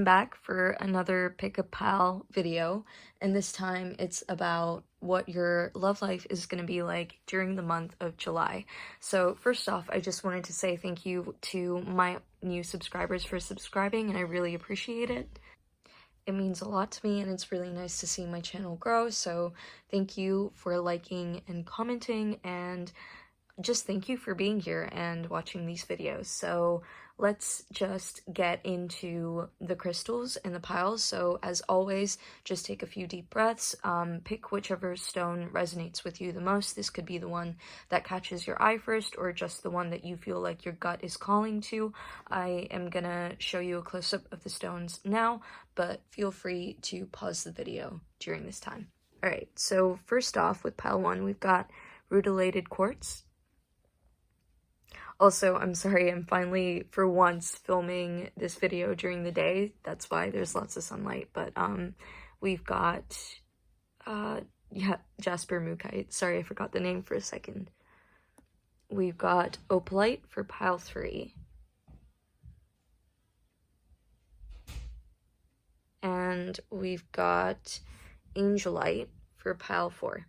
I'm back for another Pick a Pal video, and this time it's about what your love life is going to be like during the month of July. So first off, I just wanted to say thank you to my new subscribers for subscribing, and I really appreciate it. It means a lot to me, and it's really nice to see my channel grow, so thank you for liking and commenting, and just thank you for being here and watching these videos. So let's just get into the crystals and the piles. So as always, just take a few deep breaths, pick whichever stone resonates with you the most. This could be the one that catches your eye first, or just the one that you feel like your gut is calling to. I am gonna show you a close-up of the stones now, but feel free to pause the video during this time. All right, so first off with pile 1, we've got Rutilated Quartz. Also, I'm sorry, I'm finally, for once, filming this video during the day. That's why there's lots of sunlight, but, we've got, Jasper Mookaite. Sorry, I forgot the name for a second. We've got Opalite for pile 3. And we've got Angelite for pile 4.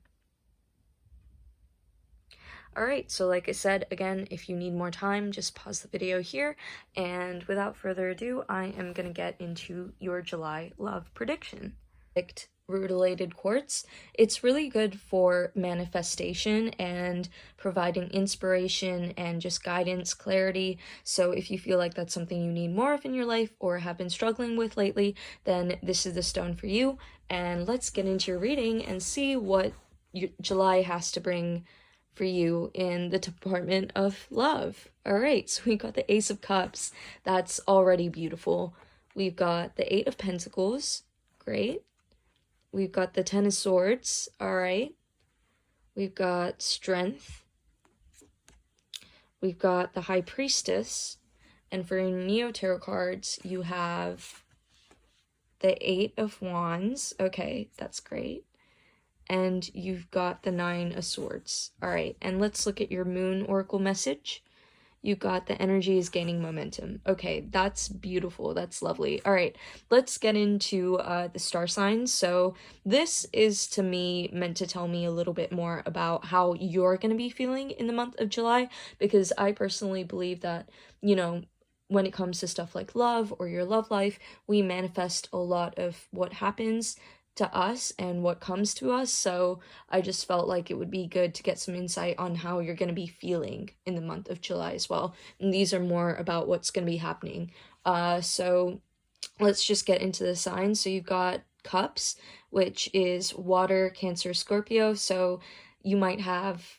Alright, so like I said, again, if you need more time, just pause the video here, and without further ado, I am going to get into your July love prediction. Picked Rutilated Quartz. It's really good for manifestation and providing inspiration and just guidance, clarity. So if you feel like that's something you need more of in your life or have been struggling with lately, then this is the stone for you. And let's get into your reading and see what July has to bring for you in the department of love. All right, so we got the Ace of Cups. That's already beautiful. We've got the 8 of Pentacles. Great. We've got the 10 of Swords. All right. We've got Strength. We've got the High Priestess. And for your Neo Tarot cards, you have the 8 of Wands. Okay, that's great. And you've got the 9 of Swords. All right, and let's look at your Moon Oracle message. You got the energy is gaining momentum. Okay, that's beautiful. That's lovely. All right, let's get into the star signs. So this is, to me, meant to tell me a little bit more about how you're going to be feeling in the month of July, because I personally believe that, you know, when it comes to stuff like love or your love life, we manifest a lot of what happens to us and what comes to us. So I just felt like it would be good to get some insight on how you're going to be feeling in the month of July as well. And these are more about what's going to be happening. So let's just get into the signs. So you've got Cups, which is water, Cancer, Scorpio. So you might have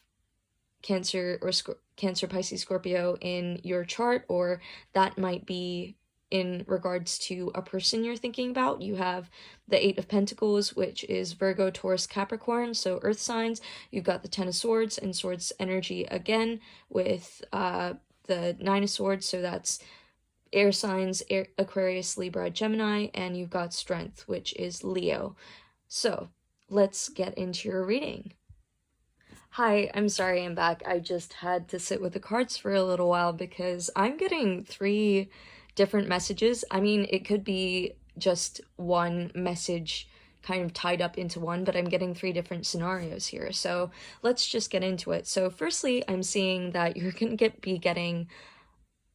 Cancer or Cancer, Pisces, Scorpio in your chart, or that might be in regards to a person you're thinking about. You have the 8 of Pentacles, which is Virgo, Taurus, Capricorn, so earth signs. You've got the 10 of Swords and Swords energy again with the 9 of Swords, so that's air signs, Aquarius, Libra, Gemini, and you've got Strength, which is Leo. So let's get into your reading. Hi, I'm sorry I'm back. I just had to sit with the cards for a little while because I'm getting 3 different messages. I mean, it could be just one message kind of tied up into one, but I'm getting 3 different scenarios here. So let's just get into it. So firstly, I'm seeing that you're going to be getting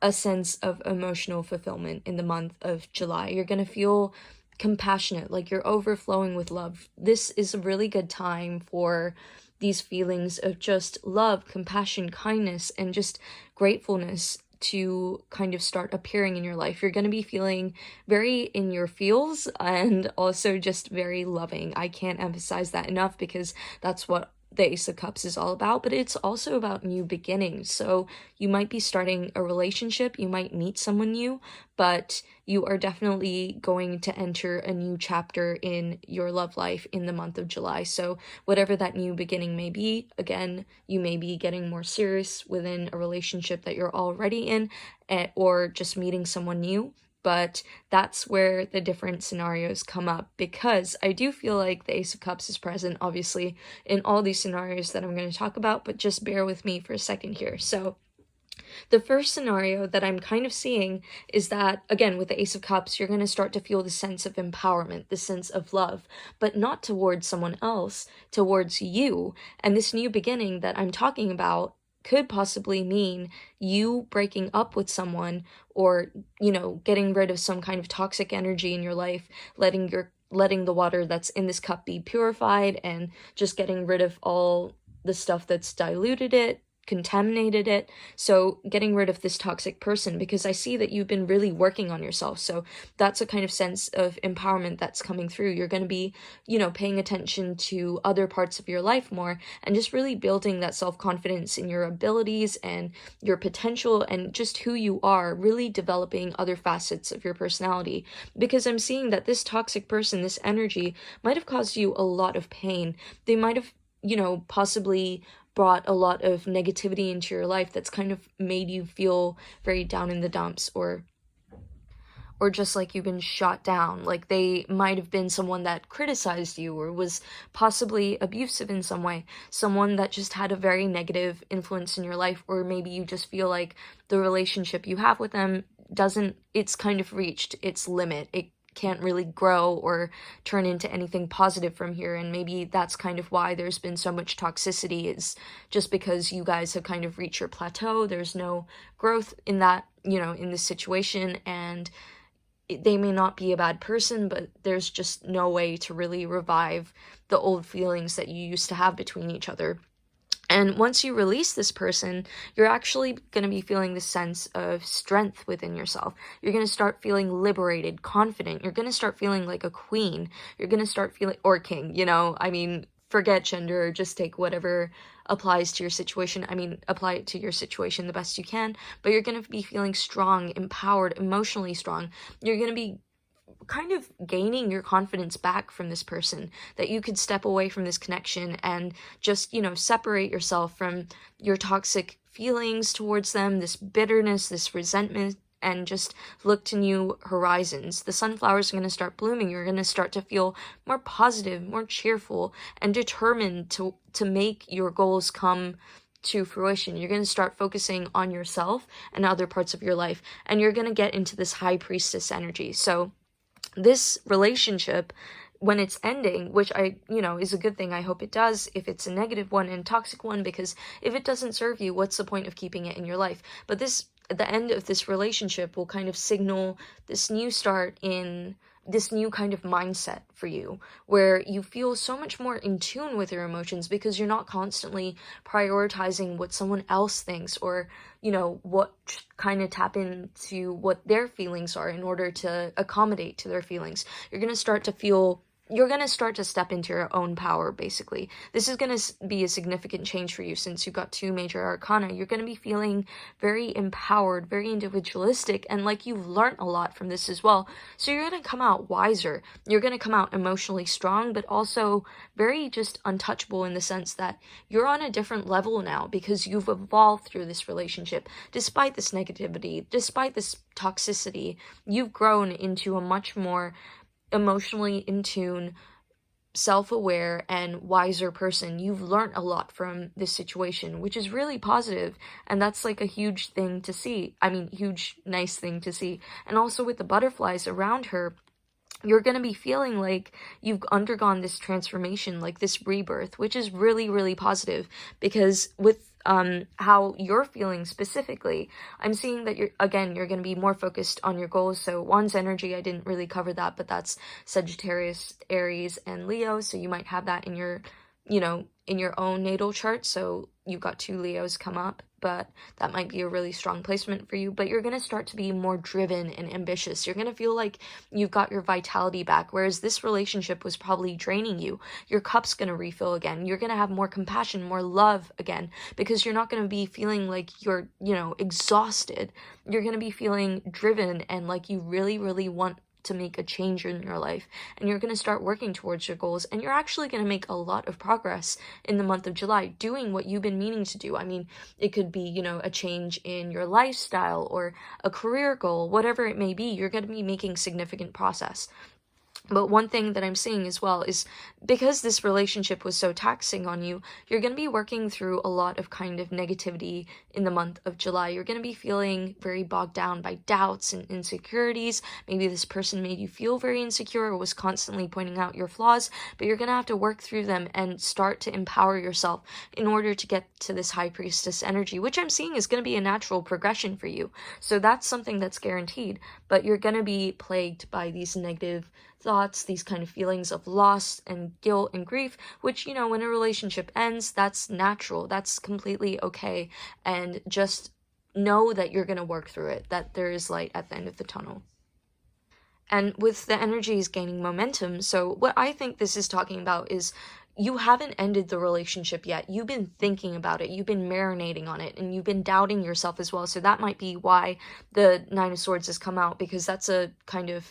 a sense of emotional fulfillment in the month of July. You're going to feel compassionate, like you're overflowing with love. This is a really good time for these feelings of just love, compassion, kindness, and just gratefulness to kind of start appearing in your life. You're going to be feeling very in your feels and also just very loving. I can't emphasize that enough because that's what the Ace of Cups is all about, but it's also about new beginnings. So you might be starting a relationship, you might meet someone new, but you are definitely going to enter a new chapter in your love life in the month of July. So whatever that new beginning may be, again, you may be getting more serious within a relationship that you're already in, or just meeting someone new. But that's where the different scenarios come up, because I do feel like the Ace of Cups is present, obviously, in all these scenarios that I'm going to talk about, but just bear with me for a second here. So The first scenario that I'm kind of seeing is that, again, with the Ace of Cups, you're going to start to feel the sense of empowerment, the sense of love, but not towards someone else, towards you. And this new beginning that I'm talking about could possibly mean you breaking up with someone, or, you know, getting rid of some kind of toxic energy in your life, letting the water that's in this cup be purified, and just getting rid of all the stuff that's diluted it, contaminated it. So getting rid of this toxic person, because I see that you've been really working on yourself. So that's a kind of sense of empowerment that's coming through. You're going to be, you know, paying attention to other parts of your life more, and just really building that self-confidence in your abilities and your potential and just who you are, really developing other facets of your personality. Because I'm seeing that this toxic person, this energy, might have caused you a lot of pain. They might have, you know, possibly brought a lot of negativity into your life that's kind of made you feel very down in the dumps, or just like you've been shot down. Like they might have been someone that criticized you, or was possibly abusive in some way, someone that just had a very negative influence in your life. Or maybe you just feel like the relationship you have with them it's kind of reached its limit. It can't really grow or turn into anything positive from here, and maybe that's kind of why there's been so much toxicity, is just because you guys have kind of reached your plateau. There's no growth in that, you know, in this situation, and they may not be a bad person, but there's just no way to really revive the old feelings that you used to have between each other. And once you release this person, you're actually going to be feeling the sense of strength within yourself. You're going to start feeling liberated, confident. You're going to start feeling like a queen. You're going to start feeling, or king, you know, I mean, forget gender, just take whatever applies to your situation. I mean, apply it to your situation the best you can, but you're going to be feeling strong, empowered, emotionally strong. You're going to be kind of gaining your confidence back from this person, that you could step away from this connection and just, you know, separate yourself from your toxic feelings towards them, this bitterness, this resentment, and just look to new horizons. The sunflowers are going to start blooming. You're going to start to feel more positive, more cheerful, and determined to make your goals come to fruition. You're going to start focusing on yourself and other parts of your life, and you're going to get into this high priestess energy. So this relationship, when it's ending, which is a good thing, I hope it does, if it's a negative one and toxic one, because if it doesn't serve you, what's the point of keeping it in your life? But the end of this relationship will kind of signal this new start in this new kind of mindset for you, where you feel so much more in tune with your emotions, because you're not constantly prioritizing what someone else thinks, or, you know, what kind of tap into what their feelings are in order to accommodate to their feelings. You're going to start to step into your own power, basically. This is going to be a significant change for you, since you've got 2 major arcana. You're going to be feeling very empowered, very individualistic, and like you've learned a lot from this as well. So you're going to come out wiser. You're going to come out emotionally strong, but also very just untouchable, in the sense that you're on a different level now, because you've evolved through this relationship. Despite this negativity, despite this toxicity, you've grown into a much more emotionally in tune, self-aware, and wiser person. You've learned a lot from this situation, which is really positive, and that's like a huge thing to see. I mean, huge, nice thing to see. And also with the butterflies around her, you're going to be feeling like you've undergone this transformation, like this rebirth, which is really, really positive, because with how you're feeling specifically, I'm seeing that you're going to be more focused on your goals. So Wands energy, I didn't really cover that, but that's Sagittarius, Aries, and Leo. So you might have that in your, in your own natal chart. So you've got 2 Leos come up, but that might be a really strong placement for you. But you're going to start to be more driven and ambitious. You're going to feel like you've got your vitality back, whereas this relationship was probably draining you. Your cup's going to refill again. You're going to have more compassion, more love again, because you're not going to be feeling like you're, exhausted. You're going to be feeling driven and like you really, really want to make a change in your life, and you're going to start working towards your goals, and you're actually going to make a lot of progress in the month of July doing what you've been meaning to do. I mean, it could be, a change in your lifestyle or a career goal, whatever it may be. You're going to be making significant But one thing that I'm seeing as well is because this relationship was so taxing on you, you're going to be working through a lot of kind of negativity in the month of July. You're going to be feeling very bogged down by doubts and insecurities. Maybe this person made you feel very insecure or was constantly pointing out your flaws, but you're going to have to work through them and start to empower yourself in order to get to this High Priestess energy, which I'm seeing is going to be a natural progression for you. So that's something that's guaranteed, but you're going to be plagued by these negative thoughts, these kind of feelings of loss and guilt and grief, which, you know, when a relationship ends, that's natural, that's completely okay, and just know that you're going to work through it, that there is light at the end of the tunnel. And with the energies gaining momentum, so what I think this is talking about is you haven't ended the relationship yet. You've been thinking about it, you've been marinating on it, and you've been doubting yourself as well. So that might be why the Nine of Swords has come out, because that's a kind of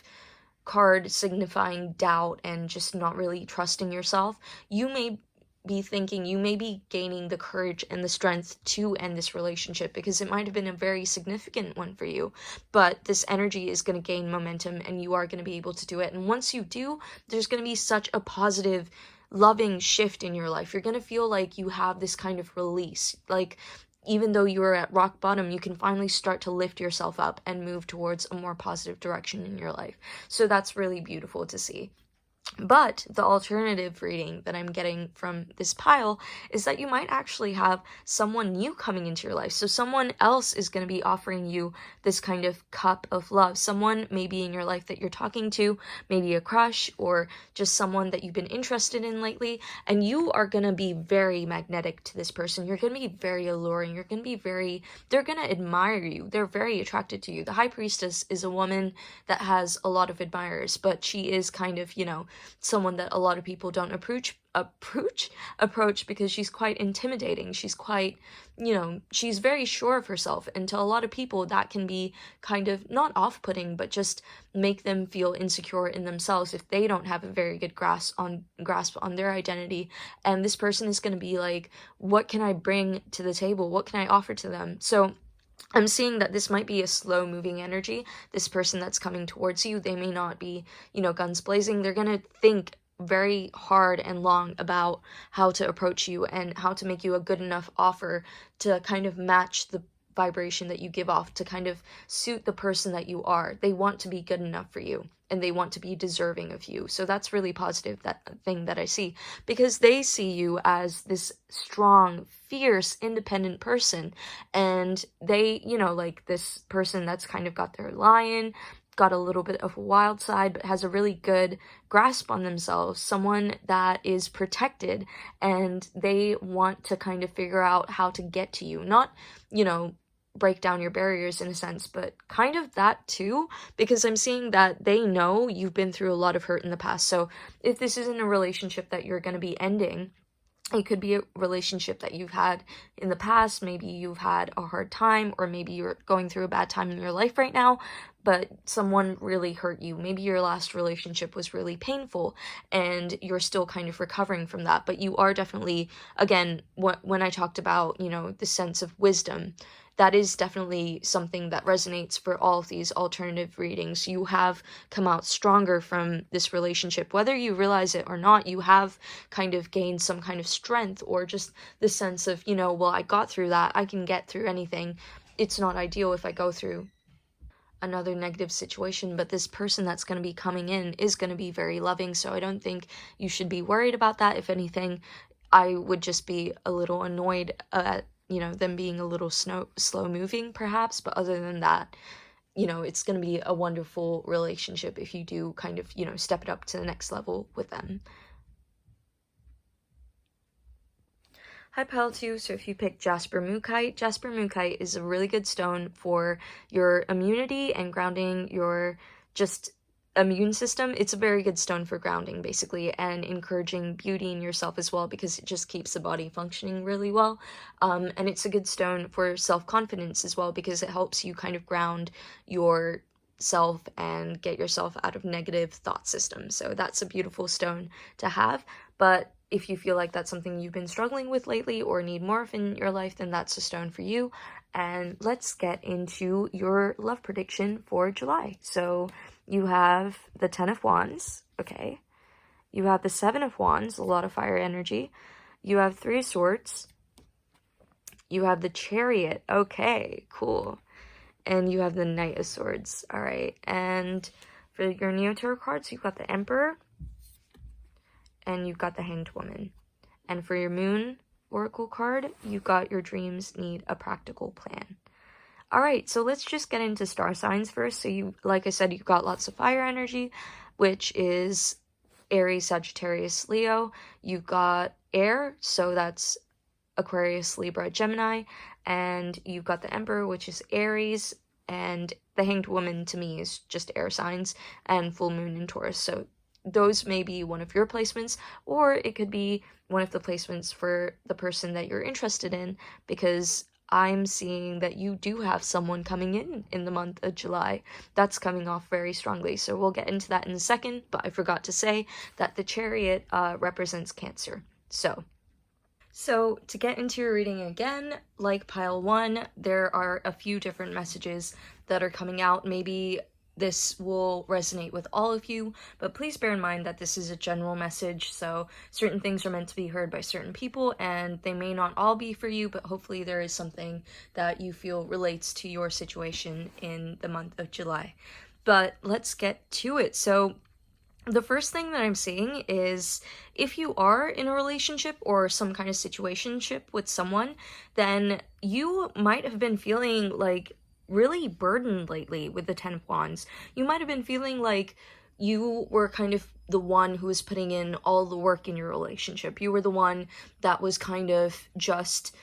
card signifying doubt and just not really trusting yourself. You may be thinking, you may be gaining the courage and the strength to end this relationship because it might have been a very significant one for you, but this energy is going to gain momentum and you are going to be able to do it. And once you do, there's going to be such a positive, loving shift in your life. You're going to feel like you have this kind of release, like even though you are at rock bottom, you can finally start to lift yourself up and move towards a more positive direction in your life. So that's really beautiful to see. But the alternative reading that I'm getting from this pile is that you might actually have someone new coming into your life. So someone else is going to be offering you this kind of cup of love. Someone maybe in your life that you're talking to, maybe a crush or just someone that you've been interested in lately. And you are going to be very magnetic to this person. You're going to be very alluring. You're going to be they're going to admire you. They're very attracted to you. The High Priestess is a woman that has a lot of admirers, but she is kind of, you know, someone that a lot of people don't approach because she's quite intimidating. She's quite, you know, she's very sure of herself, and to a lot of people that can be kind of not off-putting, but just make them feel insecure in themselves if they don't have a very good grasp on their identity. And this person is going to be like, what can I bring to the table? What can I offer to them? So I'm seeing that this might be a slow moving energy. This person that's coming towards you, they may not be, you know, guns blazing. They're going to think very hard and long about how to approach you and how to make you a good enough offer to kind of match the vibration that you give off, to kind of suit the person that you are. They want to be good enough for you and they want to be deserving of you. So that's really positive, that thing that I see, because they see you as this strong, fierce, independent person. And they, you know, like this person that's kind of got their lion, got a little bit of a wild side, but has a really good grasp on themselves, someone that is protected, and they want to kind of figure out how to get to you. Not, you know, break down your barriers in a sense, but kind of that too, because I'm seeing that they know you've been through a lot of hurt in the past. So if this isn't a relationship that you're going to be ending, it could be a relationship that you've had in the past. Maybe you've had a hard time, or maybe you're going through a bad time in your life right now, but someone really hurt you. Maybe your last relationship was really painful and you're still kind of recovering from that, but you are definitely, again, when I talked about, you know, the sense of wisdom, that is definitely something that resonates for all of these alternative readings. You have come out stronger from this relationship. Whether you realize it or not, you have kind of gained some kind of strength, or just the sense of, you know, well, I got through that. I can get through anything. It's not ideal if I go through another negative situation, but this person that's going to be coming in is going to be very loving. So I don't think you should be worried about that. If anything, I would just be a little annoyed at, you know, them being a little slow moving perhaps, but other than that, you know, it's going to be a wonderful relationship if you do kind of, you know, step it up to the next level with them. Hi pile 2, so if you pick Jasper Mookaite is a really good stone for your immunity and grounding your just immune system. It's a very good stone for grounding basically, and encouraging beauty in yourself as well, because it just keeps the body functioning really well. And it's a good stone for self-confidence as well, because it helps you kind of ground yourself and get yourself out of negative thought systems. So that's a beautiful stone to have. But if you feel like that's something you've been struggling with lately or need more of in your life, then that's a stone for you. And let's get into your love prediction for July. So you have the 10 of Wands, okay. You have the 7 of Wands, a lot of fire energy. You have 3 of Swords. You have the Chariot, okay, cool. And you have the Knight of Swords, all right. And for your Neo Tarot cards, you've got the Emperor, and you've got the Hanged Woman. And for your Moon Oracle card, you've got your dreams need a practical plan. All right, so let's just get into star signs first. So you, like I said, you've got lots of fire energy, which is Aries, Sagittarius, Leo. You've got air, so that's Aquarius, Libra, Gemini. And you've got the Emperor, which is Aries. And the Hanged Woman, to me, is just air signs, and full moon in Taurus. So those may be one of your placements, or it could be one of the placements for the person that you're interested in, because I'm seeing that you do have someone coming in the month of July. That's coming off very strongly, so we'll get into that in a second, but I forgot to say that the Chariot represents Cancer. So to get into your reading again, like pile 1, there are a few different messages that are coming out. Maybe this will resonate with all of you, but please bear in mind that this is a general message, so certain things are meant to be heard by certain people, and they may not all be for you, but hopefully there is something that you feel relates to your situation in the month of July. But let's get to it. So the first thing that I'm seeing is if you are in a relationship or some kind of situationship with someone, then you might have been feeling like really burdened lately with the 10 of Wands. You might have been feeling like you were kind of the one who was putting in all the work in your relationship. You were the one that was kind of just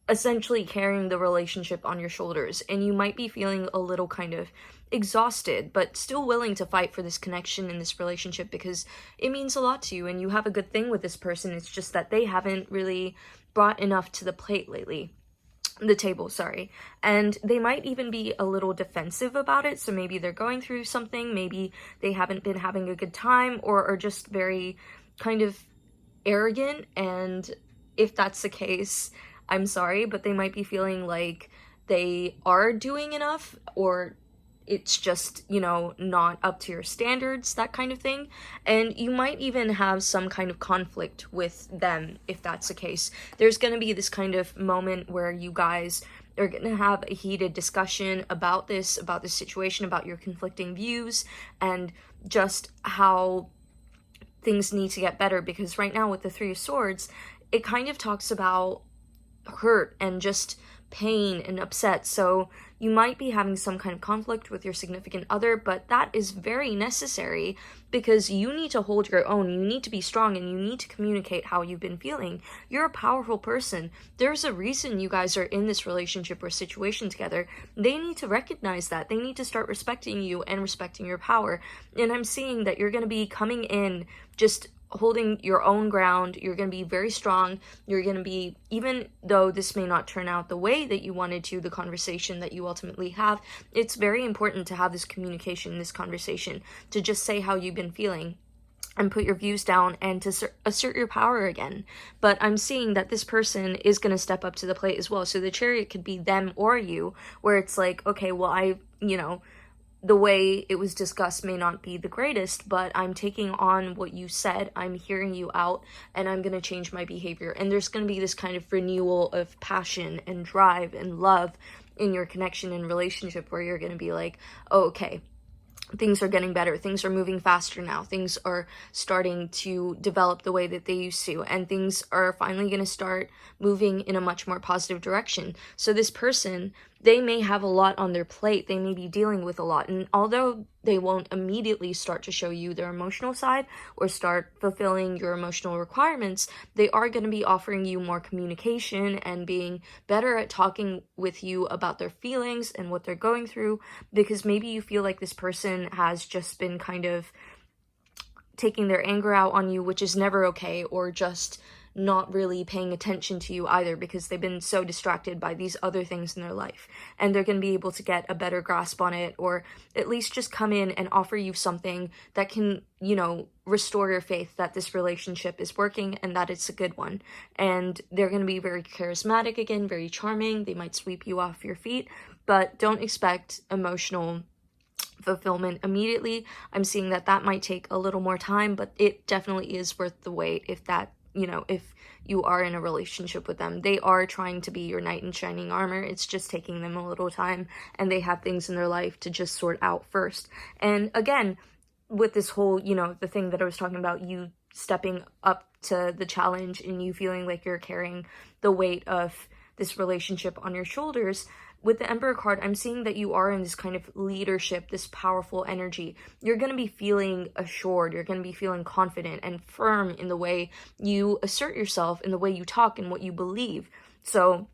essentially carrying the relationship on your shoulders, and you might be feeling a little kind of exhausted, but still willing to fight for this connection in this relationship because it means a lot to you and you have a good thing with this person. It's just that they haven't really brought enough to the table, and they might even be a little defensive about it. So maybe they're going through something, maybe they haven't been having a good time, or are just very kind of arrogant. And if that's the case, I'm sorry, but they might be feeling like they are doing enough, or it's just, you know, not up to your standards, that kind of thing. And you might even have some kind of conflict with them if that's the case. There's going to be this kind of moment where you guys are going to have a heated discussion about this situation, about your conflicting views, and just how things need to get better. Because right now with the 3 of Swords, it kind of talks about hurt and just pain and upset. So you might be having some kind of conflict with your significant other, but that is very necessary because you need to hold your own. You need to be strong and you need to communicate how you've been feeling. You're a powerful person. There's a reason you guys are in this relationship or situation together. They need to recognize that. They need to start respecting you and respecting your power. And I'm seeing that you're going to be coming in just holding your own ground. You're going to be very strong. You're going to be, even though this may not turn out the way that you wanted to, the conversation that you ultimately have, it's very important to have this communication, this conversation, to just say how you've been feeling and put your views down and to assert your power again. But I'm seeing that this person is going to step up to the plate as well. So the Chariot could be them or you, where it's like, okay, well, the way it was discussed may not be the greatest, but I'm taking on what you said, I'm hearing you out, and I'm going to change my behavior. And there's going to be this kind of renewal of passion and drive and love in your connection and relationship where you're going to be like, oh, okay, things are getting better, things are moving faster now, things are starting to develop the way that they used to, and things are finally going to start moving in a much more positive direction. So this person, they may have a lot on their plate, they may be dealing with a lot, and although they won't immediately start to show you their emotional side or start fulfilling your emotional requirements, they are going to be offering you more communication and being better at talking with you about their feelings and what they're going through, because maybe you feel like this person has just been kind of taking their anger out on you, which is never okay, or just not really paying attention to you either, because they've been so distracted by these other things in their life. And they're going to be able to get a better grasp on it, or at least just come in and offer you something that can, you know, restore your faith that this relationship is working and that it's a good one. And they're going to be very charismatic again, very charming. They might sweep you off your feet, but don't expect emotional fulfillment immediately. I'm seeing that that might take a little more time, but it definitely is worth the wait if that, you know, if you are in a relationship with them. They are trying to be your knight in shining armor. It's just taking them a little time, and they have things in their life to just sort out first. And again, with this whole, you know, the thing that I was talking about, you stepping up to the challenge and you feeling like you're carrying the weight of this relationship on your shoulders, with the Emperor card, I'm seeing that you are in this kind of leadership, this powerful energy. You're going to be feeling assured. You're going to be feeling confident and firm in the way you assert yourself, in the way you talk, and what you believe. So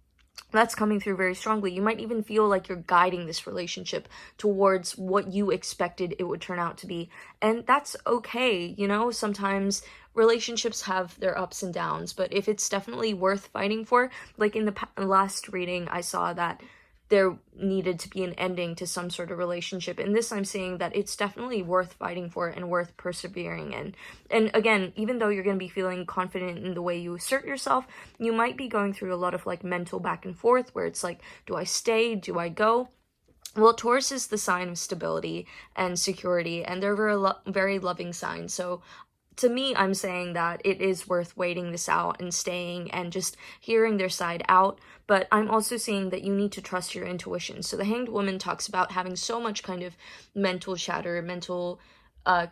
that's coming through very strongly. You might even feel like you're guiding this relationship towards what you expected it would turn out to be. And that's okay, you know? Sometimes relationships have their ups and downs, but if it's definitely worth fighting for, like in the last reading, I saw that there needed to be an ending to some sort of relationship. In this, I'm seeing that it's definitely worth fighting for and worth persevering in. And again, even though you're going to be feeling confident in the way you assert yourself, you might be going through a lot of like mental back and forth where it's like, do I stay? Do I go? Well, Taurus is the sign of stability and security, and they're very loving sign. So to me, I'm saying that it is worth waiting this out and staying and just hearing their side out. But I'm also seeing that you need to trust your intuition. So the Hanged Woman talks about having so much kind of mental chatter, mental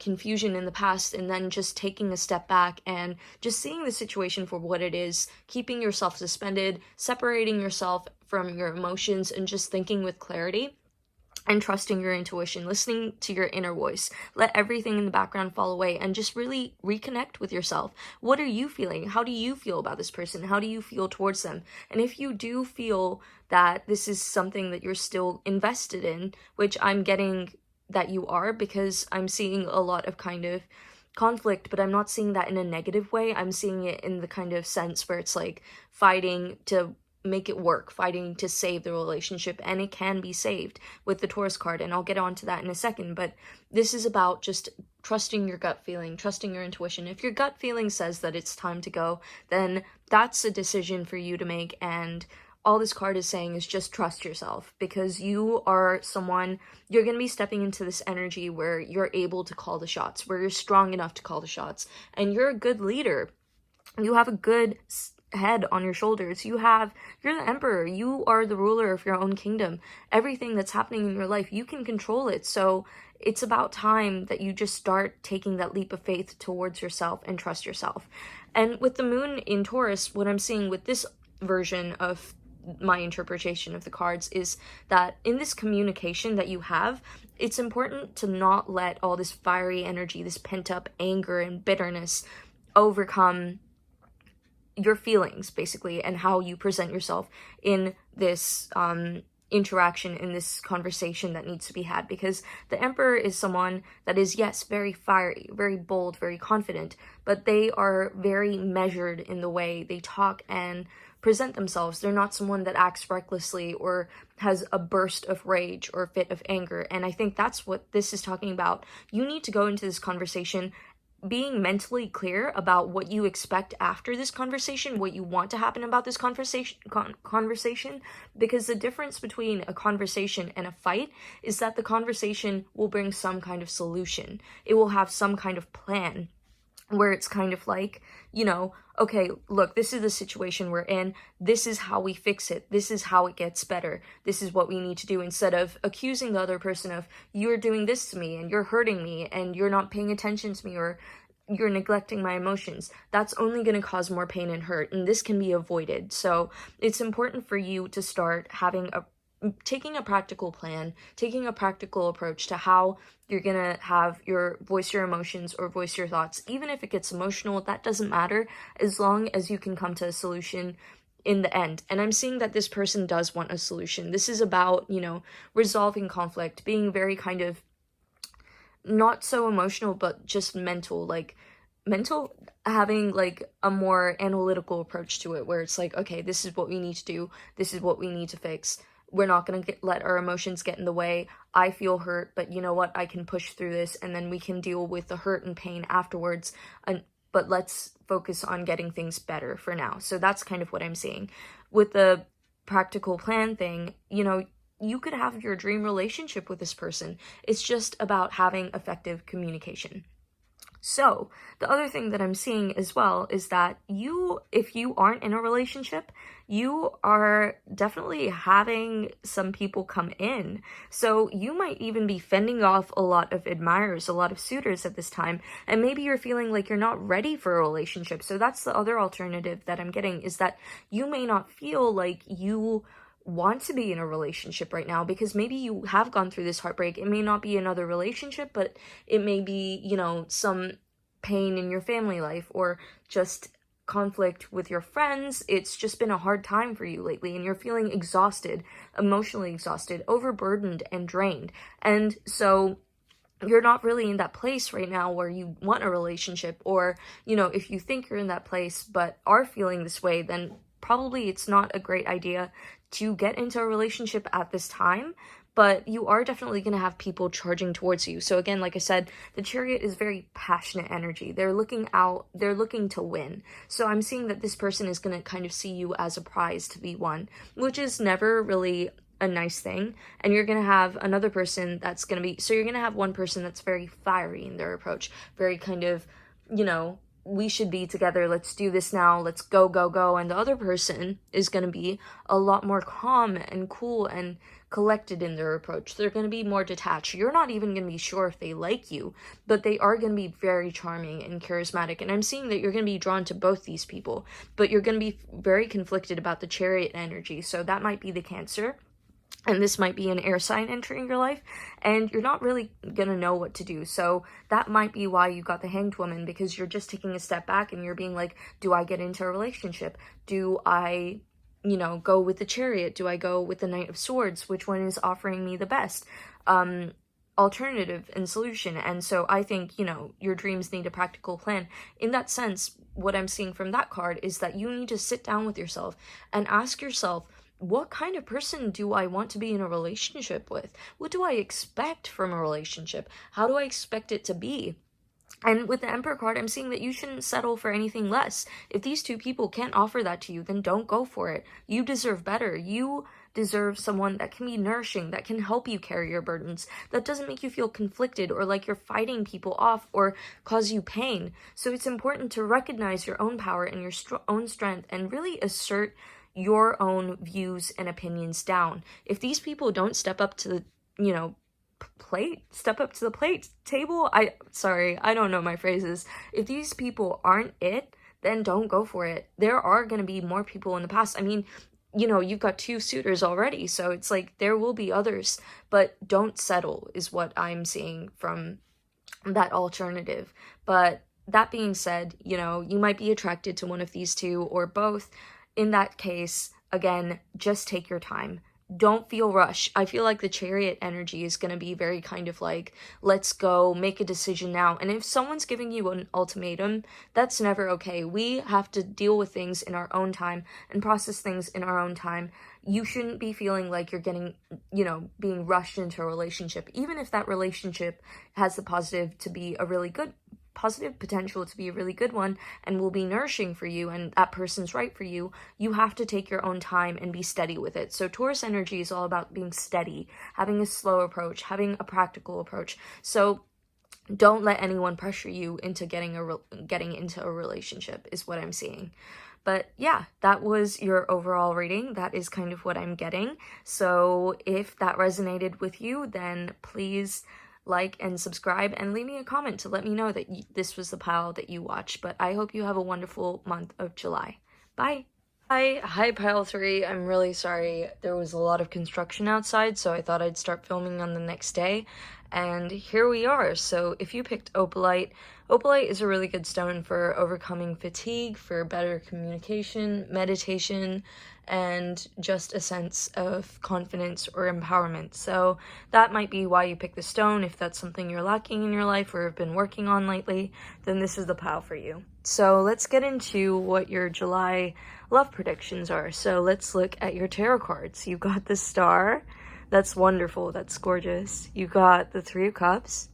confusion in the past, and then just taking a step back and just seeing the situation for what it is, keeping yourself suspended, separating yourself from your emotions, and just thinking with clarity. And trusting your intuition, listening to your inner voice. Let everything in the background fall away and just really reconnect with yourself. What are you feeling? How do you feel about this person? How do you feel towards them? And if you do feel that this is something that you're still invested in, which I'm getting that you are, because I'm seeing a lot of kind of conflict, but I'm not seeing that in a negative way. I'm seeing it in the kind of sense where it's like fighting to make it work, fighting to save the relationship, and it can be saved with the Taurus card, and I'll get on to that in a second. But this is about just trusting your gut feeling, trusting your intuition. If your gut feeling says that it's time to go, then that's a decision for you to make, and all this card is saying is just trust yourself, because you are someone, you're going to be stepping into this energy where you're able to call the shots, where you're strong enough to call the shots, and you're a good leader. You have a good head on your shoulders. You're the emperor. You are the ruler of your own kingdom. Everything that's happening in your life, you can control it. So it's about time that you just start taking that leap of faith towards yourself and trust yourself. And with the moon in Taurus, what I'm seeing with this version of my interpretation of the cards is that in this communication that you have, it's important to not let all this fiery energy, this pent-up anger and bitterness overcome your feelings, basically, and how you present yourself in this interaction, in this conversation that needs to be had. Because the Emperor is someone that is, yes, very fiery, very bold, very confident, but they are very measured in the way they talk and present themselves. They're not someone that acts recklessly or has a burst of rage or fit of anger. And I think that's what this is talking about. You need to go into this conversation being mentally clear about what you expect after this conversation, what you want to happen about this conversation, because the difference between a conversation and a fight is that the conversation will bring some kind of solution. It will have some kind of plan, where it's kind of like, you know, okay, look, this is the situation we're in. This is how we fix it. This is how it gets better. This is what we need to do, instead of accusing the other person of, you're doing this to me and you're hurting me and you're not paying attention to me, or you're neglecting my emotions. That's only going to cause more pain and hurt, and this can be avoided. So it's important for you to start taking a practical plan, taking a practical approach to how you're gonna have your voice your emotions or voice your thoughts. Even if it gets emotional, that doesn't matter, as long as you can come to a solution in the end. And I'm seeing that this person does want a solution. This is about, you know, resolving conflict, being very kind of not so emotional, but just mental, like having like a more analytical approach to it, where it's like, okay, this is what we need to do, this is what we need to fix. We're not going to let our emotions get in the way. I feel hurt, but you know what, I can push through this, and then we can deal with the hurt and pain afterwards. But let's focus on getting things better for now. So that's kind of what I'm seeing with the practical plan thing. You know, you could have your dream relationship with this person. It's just about having effective communication. So, the other thing that I'm seeing as well is that if you aren't in a relationship, you are definitely having some people come in. So, you might even be fending off a lot of admirers, a lot of suitors at this time, and maybe you're feeling like you're not ready for a relationship. So, that's the other alternative that I'm getting, is that you may not feel like you want to be in a relationship right now, because maybe you have gone through this heartbreak. It may not be another relationship, but it may be, you know, some pain in your family life, or just conflict with your friends. It's just been a hard time for you lately, and you're feeling exhausted, emotionally exhausted, overburdened, and drained. And so you're not really in that place right now where you want a relationship, or, you know, if you think you're in that place but are feeling this way, then probably it's not a great idea to get into a relationship at this time. But you are definitely going to have people charging towards you. So again, like I said, the Chariot is very passionate energy. They're looking to win. So I'm seeing that this person is going to kind of see you as a prize to be won, which is never really a nice thing. And you're going to have another person that's going to be, so you're going to have one person that's very fiery in their approach, very kind of, you know, we should be together, let's do this now, let's go, go, go. And the other person is going to be a lot more calm and cool and collected in their approach. They're going to be more detached. You're not even going to be sure if they like you, but they are going to be very charming and charismatic. And I'm seeing that you're going to be drawn to both these people, but you're going to be very conflicted about the Chariot energy. So that might be the Cancer. And this might be an air sign entering your life, and you're not really gonna know what to do. So that might be why you got the Hanged Woman, because you're just taking a step back and you're being like, do I get into a relationship? Do I, you know, go with the Chariot? Do I go with the Knight of Swords? Which one is offering me the best alternative and solution? And so I think, you know, your dreams need a practical plan. In that sense, what I'm seeing from that card is that you need to sit down with yourself and ask yourself, what kind of person do I want to be in a relationship with? What do I expect from a relationship? How do I expect it to be? And with the Emperor card, I'm seeing that you shouldn't settle for anything less. If these two people can't offer that to you, then don't go for it. You deserve better. You deserve someone that can be nourishing, that can help you carry your burdens, that doesn't make you feel conflicted or like you're fighting people off or cause you pain. So it's important to recognize your own power and your own strength and really assert your own views and opinions down. If these people don't step up to the, you know, table, I don't know my phrases. If these people aren't it, then don't go for it. There are going to be more people in the past. I mean, you know, you've got 2 suitors already, so it's like there will be others, but don't settle is what I'm seeing from that alternative. But that being said, you know, you might be attracted to one of these two or both. In that case, again, just take your time. Don't feel rushed. I feel like the Chariot energy is going to be very kind of like, let's go, make a decision now. And if someone's giving you an ultimatum, that's never okay. We have to deal with things in our own time and process things in our own time. You shouldn't be feeling like you're getting, you know, being rushed into a relationship. Even if that relationship has the positive potential to be a really good one and will be nourishing for you and that person's right for you, you have to take your own time and be steady with it. So Taurus energy is all about being steady, having a slow approach, having a practical approach. So don't let anyone pressure you into getting into a relationship is what I'm seeing. But yeah, that was your overall reading. That is kind of what I'm getting. So if that resonated with you, then please like and subscribe and leave me a comment to let me know that this was the pile that you watched. But I hope you have a wonderful month of July. Bye. Hi pile 3. I'm really sorry. There was a lot of construction outside, so I thought I'd start filming on the next day. And here we are. So if you picked Opalite Opalite is a really good stone for overcoming fatigue, for better communication, meditation, and just a sense of confidence or empowerment. So that might be why you pick the stone. If that's something you're lacking in your life or have been working on lately, then this is the pile for you. So let's get into what your July love predictions are. So let's look at your tarot cards. You've got the Star. That's wonderful. That's gorgeous. You've got the Three of Cups.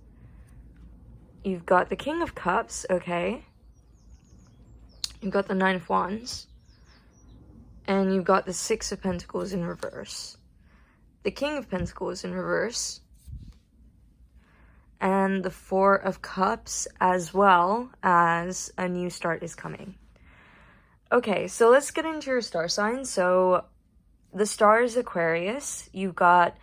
You've got the King of Cups, okay. You've got the Nine of Wands. And you've got the Six of Pentacles in reverse. The King of Pentacles in reverse. And the Four of Cups, as well as a new start is coming. Okay, so let's get into your star signs. So the Star is Aquarius. You've got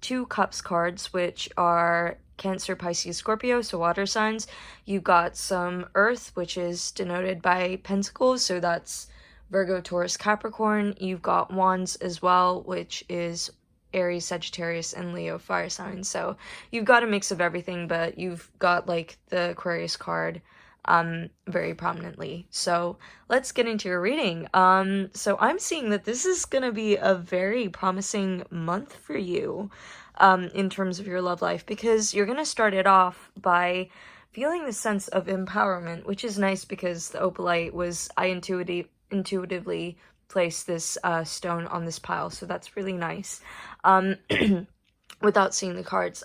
two Cups cards, which are Cancer, Pisces, Scorpio, so water signs. You've got some Earth, which is denoted by Pentacles, so that's Virgo, Taurus, Capricorn. You've got Wands as well, which is Aries, Sagittarius, and Leo fire signs. So you've got a mix of everything, but you've got like the Aquarius card very prominently. So let's get into your reading. So I'm seeing that this is gonna be a very promising month for you in terms of your love life, because you're gonna start it off by feeling the sense of empowerment, which is nice because the Opalite was, I intuitively placed this stone on this pile, so that's really nice without seeing the cards.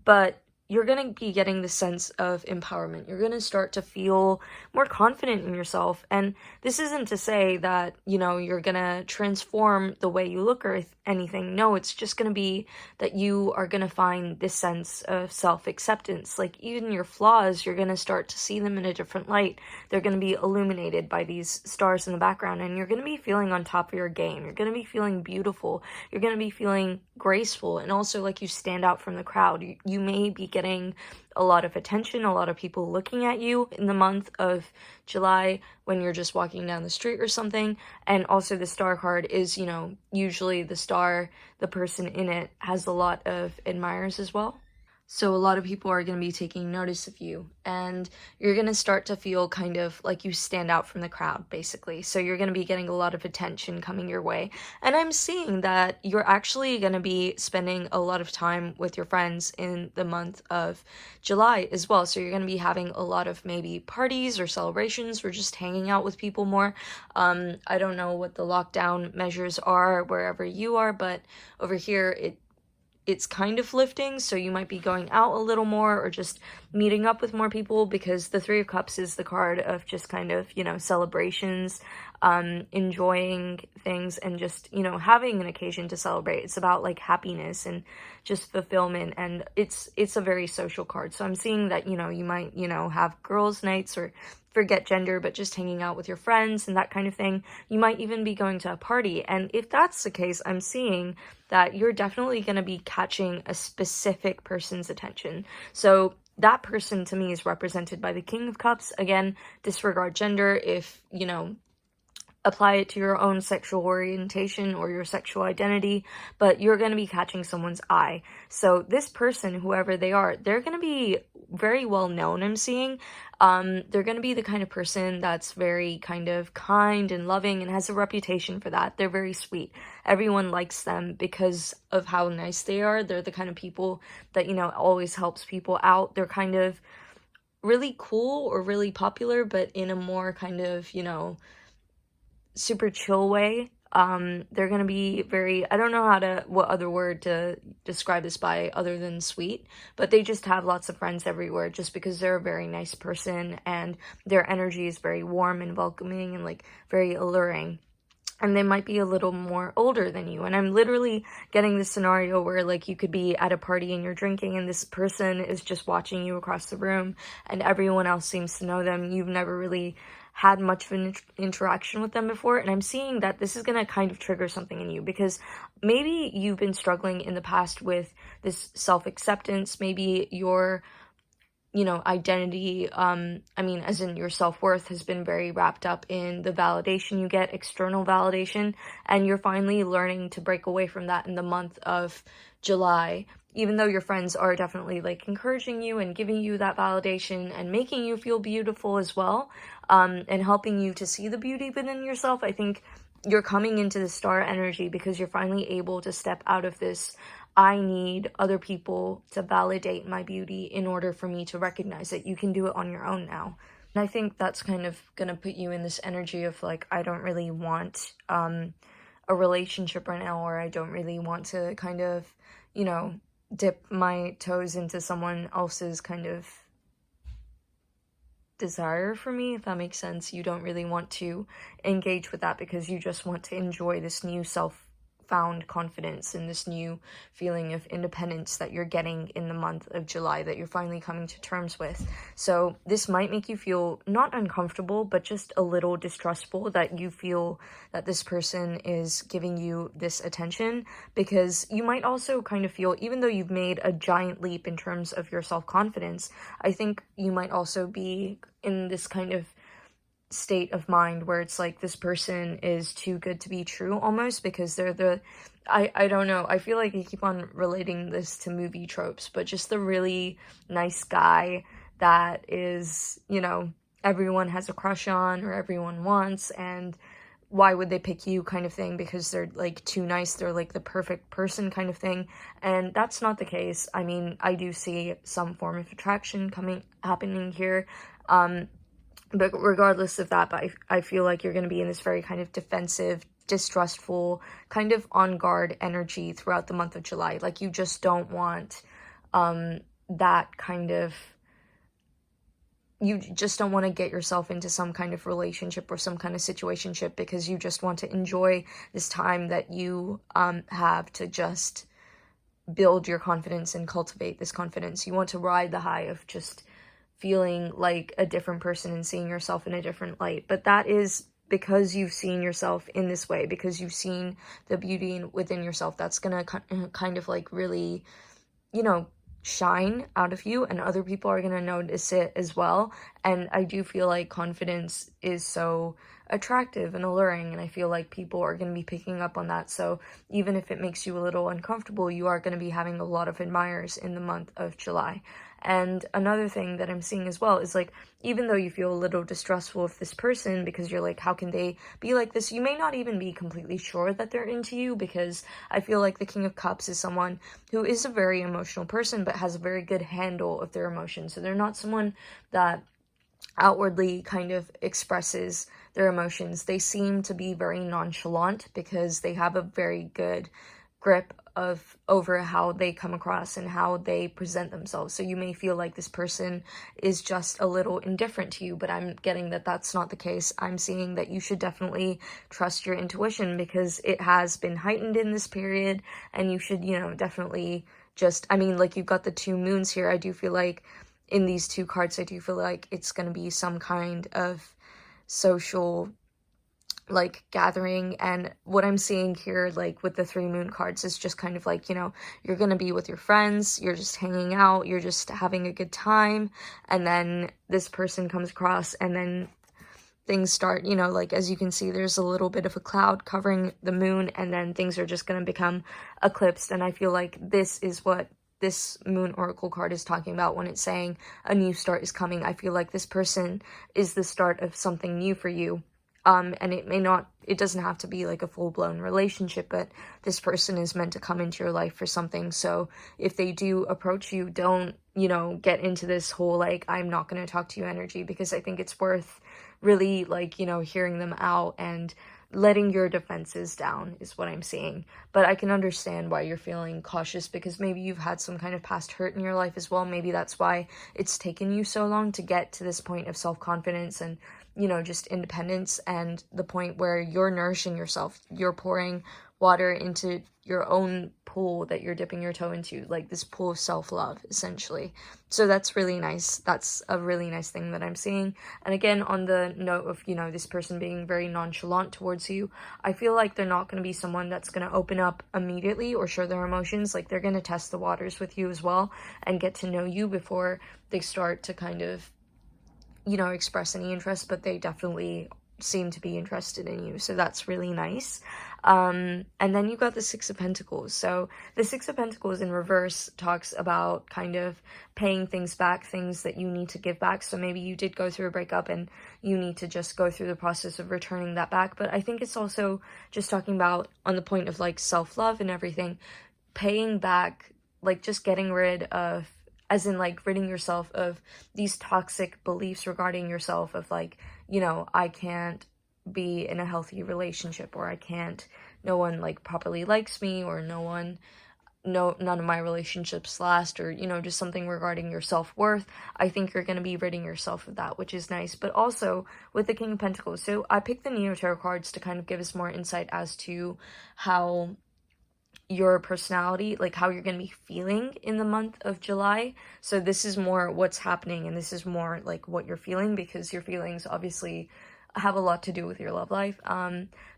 But you're going to be getting the sense of empowerment. You're going to start to feel more confident in yourself. And this isn't to say that, you know, you're going to transform the way you look or anything. No, it's just going to be that you are going to find this sense of self-acceptance. Like, even your flaws, you're going to start to see them in a different light. They're going to be illuminated by these stars in the background. And you're going to be feeling on top of your game. You're going to be feeling beautiful. You're going to be feeling graceful. And also, like, you stand out from the crowd. You may be getting a lot of attention, a lot of people looking at you in the month of July when you're just walking down the street or something. And also the Star card is, you know, usually the star, the person in it, has a lot of admirers as well. So a lot of people are going to be taking notice of you, and you're going to start to feel kind of like you stand out from the crowd, basically. So you're going to be getting a lot of attention coming your way. And I'm seeing that you're actually going to be spending a lot of time with your friends in the month of July as well. So you're going to be having a lot of maybe parties or celebrations or just hanging out with people more. I don't know what the lockdown measures are wherever you are, but over here it's kind of lifting, so you might be going out a little more or just meeting up with more people, because the Three of Cups is the card of just kind of, you know, celebrations, enjoying things, and just, you know, having an occasion to celebrate. It's about like happiness and just fulfillment, and it's a very social card. So I'm seeing that, you know, you might, you know, have girls' nights, or forget gender, but just hanging out with your friends and that kind of thing. You might even be going to a party, and if that's the case, I'm seeing that you're definitely going to be catching a specific person's attention. So that person to me is represented by the King of Cups. Again, disregard gender if, you know, apply it to your own sexual orientation or your sexual identity, but you're going to be catching someone's eye. So this person, whoever they are, they're going to be very well known, I'm seeing. They're going to be the kind of person that's very kind of kind and loving and has a reputation for that. They're very sweet. Everyone likes them because of how nice they are. They're the kind of people that, you know, always helps people out. They're kind of really cool or really popular, but in a more kind of, you know, super chill way. They're gonna be very, I don't know what other word to describe this by other than sweet, but they just have lots of friends everywhere just because they're a very nice person, and their energy is very warm and welcoming and like very alluring. And they might be a little more older than you. And I'm literally getting this scenario where, like, you could be at a party and you're drinking and this person is just watching you across the room and everyone else seems to know them. You've never really had much of an interaction with them before. And I'm seeing that this is going to kind of trigger something in you, because maybe you've been struggling in the past with this self-acceptance. Maybe your, you know, identity, I mean, as in your self-worth, has been very wrapped up in the validation you get, external validation, and you're finally learning to break away from that in the month of July. even though your friends are definitely like encouraging you and giving you that validation and making you feel beautiful as well, and helping you to see the beauty within yourself, I think you're coming into the star energy because you're finally able to step out of this, I need other people to validate my beauty in order for me to recognize it. You can do it on your own now. And I think that's kind of gonna put you in this energy of like, I don't really want a relationship right now, or I don't really want to kind of, you know, dip my toes into someone else's kind of desire for me, if that makes sense. You don't really want to engage with that because you just want to enjoy this new self-found confidence and this new feeling of independence that you're getting in the month of July, that you're finally coming to terms with. So this might make you feel not uncomfortable, but just a little distrustful that you feel that this person is giving you this attention, because you might also kind of feel, even though you've made a giant leap in terms of your self-confidence, I think you might also be in this kind of state of mind where it's like this person is too good to be true almost, because they're the, I don't know, I feel like I keep on relating this to movie tropes, but just the really nice guy that is, you know, everyone has a crush on or everyone wants, and why would they pick you kind of thing, because they're like too nice, they're like the perfect person kind of thing. And that's not the case. I mean, I do see some form of attraction happening here, but regardless of that, but I feel like you're going to be in this very kind of defensive, distrustful, kind of on guard energy throughout the month of July. Like, you just don't want that kind of, you just don't want to get yourself into some kind of relationship or some kind of situationship, because you just want to enjoy this time that you have to just build your confidence and cultivate this confidence. You want to ride the high of just feeling like a different person and seeing yourself in a different light. But that is because you've seen yourself in this way, because you've seen the beauty within yourself. That's gonna kind of like really, you know, shine out of you, and other people are gonna notice it as well. And I do feel like confidence is so attractive and alluring, and I feel like people are going to be picking up on that. So even if it makes you a little uncomfortable, you are going to be having a lot of admirers in the month of July. And another thing that I'm seeing as well is, like, even though you feel a little distrustful of this person because you're like, how can they be like this? You may not even be completely sure that they're into you, because I feel like the King of Cups is someone who is a very emotional person but has a very good handle of their emotions. So they're not someone that outwardly kind of expresses their emotions. They seem to be very nonchalant because they have a very good grip over how they come across and how they present themselves. So you may feel like this person is just a little indifferent to you, but I'm getting that that's not the case. I'm seeing that you should definitely trust your intuition, because it has been heightened in this period, and you should, you know, definitely just, I mean, like, you've got the 2 moons here. I do feel like in these 2 cards, I do feel like it's going to be some kind of social, like, gathering. And what I'm seeing here, like, with the 3 moon cards is just kind of like, you know, you're going to be with your friends, you're just hanging out, you're just having a good time, and then this person comes across, and then things start, you know, like, as you can see, there's a little bit of a cloud covering the moon, and then things are just going to become eclipsed. And I feel like this is what this moon oracle card is talking about when it's saying a new start is coming. I feel like this person is the start of something new for you. And it doesn't have to be like a full-blown relationship, but this person is meant to come into your life for something. So if they do approach you, don't, you know, get into this whole, like, I'm not going to talk to you energy, because I think it's worth really, like, you know, hearing them out and letting your defenses down is what I'm seeing. But I can understand why you're feeling cautious, because maybe you've had some kind of past hurt in your life as well. Maybe that's why it's taken you so long to get to this point of self-confidence and, you know, just independence, and the point where you're nourishing yourself. You're pouring water into your own pool that you're dipping your toe into, like this pool of self-love, essentially. So that's really nice. That's a really nice thing that I'm seeing. And again, on the note of, you know, this person being very nonchalant towards you, I feel like they're not going to be someone that's going to open up immediately or show their emotions. Like, they're going to test the waters with you as well and get to know you before they start to kind of, you know, express any interest, but they definitely seem to be interested in you. So that's really nice. And then you got the Six of Pentacles. So the Six of Pentacles in reverse talks about kind of paying things back, things that you need to give back. So maybe you did go through a breakup and you need to just go through the process of returning that back. But I think it's also just talking about on the point of like self-love and everything, paying back, like just getting rid of, as in like ridding yourself of these toxic beliefs regarding yourself of like, you know, I can't be in a healthy relationship, or I can't, no one like properly likes me, or none of my relationships last, or, you know, just something regarding your self-worth. I think you're going to be ridding yourself of that, which is nice. But also with the King of Pentacles, so I picked the Neo Tarot cards to kind of give us more insight as to how your personality, like how you're going to be feeling in the month of July. So this is more what's happening, and this is more like what you're feeling, because your feelings obviously have a lot to do with your love life.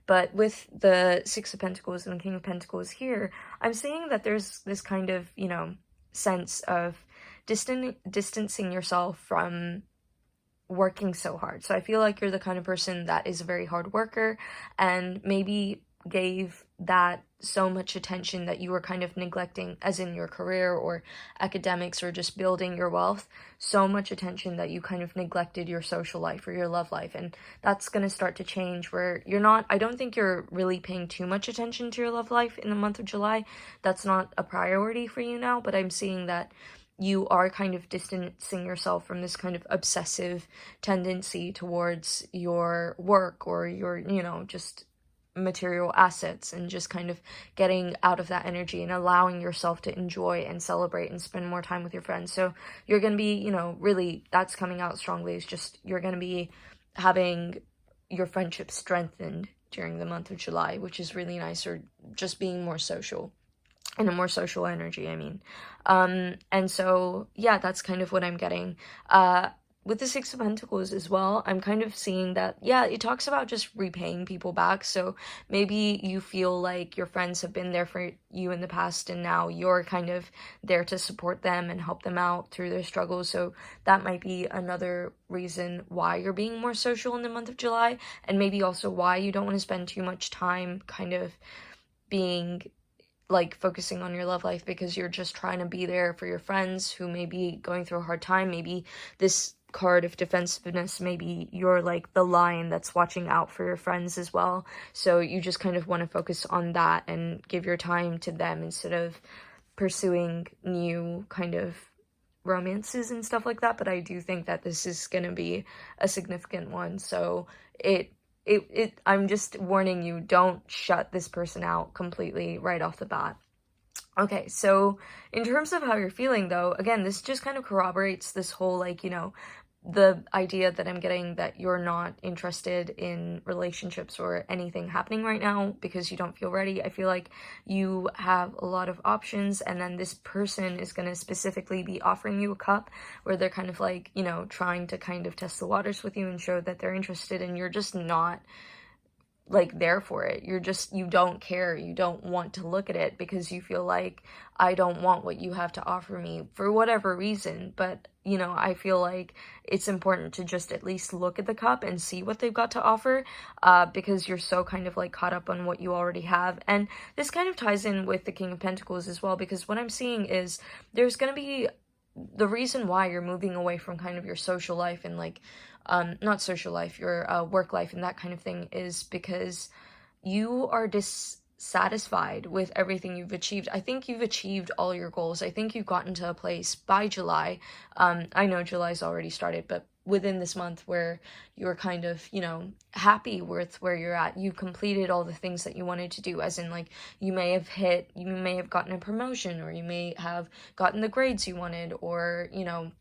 But with the Six of Pentacles and the King of Pentacles here, I'm seeing that there's this kind of, you know, sense of distancing yourself from working so hard. So I feel like you're the kind of person that is a very hard worker, and maybe gave that so much attention that you were kind of neglecting, as in your career or academics or just building your wealth, so much attention that you kind of neglected your social life or your love life. And that's going to start to change, where you're not, I don't think you're really paying too much attention to your love life in the month of July. That's not a priority for you now, but I'm seeing that you are kind of distancing yourself from this kind of obsessive tendency towards your work or your, you know, just material assets, and just kind of getting out of that energy and allowing yourself to enjoy and celebrate and spend more time with your friends. So you're going to be, you know, really, that's coming out strongly, is just you're going to be having your friendship strengthened during the month of July, which is really nice, or just being more social, in a more social energy, I mean. And so yeah, that's kind of what I'm getting. With the Six of Pentacles as well, I'm kind of seeing that, yeah, it talks about just repaying people back. So maybe you feel like your friends have been there for you in the past, and now you're kind of there to support them and help them out through their struggles. So that might be another reason why you're being more social in the month of July, and maybe also why you don't want to spend too much time kind of being like focusing on your love life, because you're just trying to be there for your friends who may be going through a hard time. Maybe this card of defensiveness, maybe you're like the lion that's watching out for your friends as well. So you just kind of want to focus on that and give your time to them instead of pursuing new kind of romances and stuff like that. But I do think that this is going to be a significant one. So I'm just warning you, don't shut this person out completely right off the bat. Okay, so in terms of how you're feeling, though, again, this just kind of corroborates this whole, like, you know, the idea that I'm getting that you're not interested in relationships or anything happening right now because you don't feel ready. I feel like you have a lot of options, and then this person is going to specifically be offering you a cup where they're kind of like, you know, trying to kind of test the waters with you and show that they're interested, and you're just not like there for it. You don't care, you don't want to look at it because you feel like, I don't want what you have to offer me for whatever reason. But, you know, I feel like it's important to just at least look at the cup and see what they've got to offer, because you're so kind of like caught up on what you already have. And this kind of ties in with the King of Pentacles as well, because what I'm seeing is there's going to be the reason why you're moving away from kind of your social life and like not social life, your work life and that kind of thing, is because you are dissatisfied with everything you've achieved. I think you've achieved all your goals. I think you've gotten to a place by July. I know July's already started, but within this month where you're kind of, you know, happy with where you're at. You completed all the things that you wanted to do, as in like you may have gotten a promotion, or you may have gotten the grades you wanted, or, you know,